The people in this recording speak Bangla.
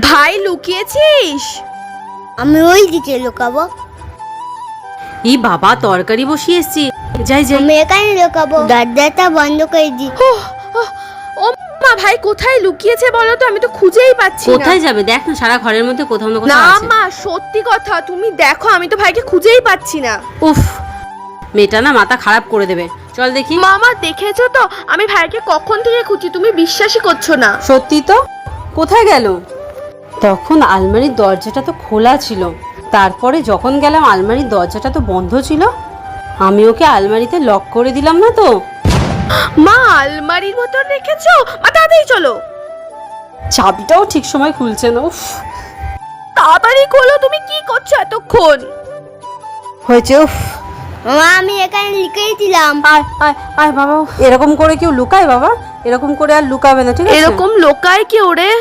ভাই লুকিয়েছিস? আমি ওই দিকে লুকাবো। এই বাবা তরকারি বসিয়ে এসছি, যাই যাই। আমি এখানে লুকাবো, দরজাটা বন্ধ করে দি। ও মা, ভাই কোথায় লুকিয়েছে বলো তো? আমি তো খুঁজেই পাচ্ছি না। কোথায় যাবে দেখ না, সারা ঘরের মধ্যে কোথাও না না কোথাও আছে। মা, সত্যি কথা, তুমি দেখো, আমি তো ভাইকে খুঁজেই পাচ্ছি না। উফ, মেয়েটা না মাথা খারাপ করে দেবে। চল দেখি। মামা দেখেছো তো, আমি ভাইকে কখন থেকে খুঁজছি, তুমি বিশ্বাসই করছো না। সত্যি তো, কোথায় গেল? তখন আলমারির দরজাটা তো খোলা ছিল, তারপরে যখন গেলাম আলমারির দরজাটা তো বন্ধ ছিল। আমি ওকে আলমারিতে লক করে দিলাম না তো। মা আলমারির ভেতর রেখেছো? মা তাড়াতাড়ি চলো। চাবিটাও ঠিক সময় খুলছে না। উফ, তাড়াতাড়ি খোলো, তুমি কি করছো এতক্ষণ? হয়েছে। উফ, মামা আমি এখানে লিখেই দিলাম। আয় আয় আয় বাবা, এরকম করে কেউ লুকায় বাবা? এরকম করে আর লুকাবে না, ঠিক আছে? এরকম লোকায় কি ওরে?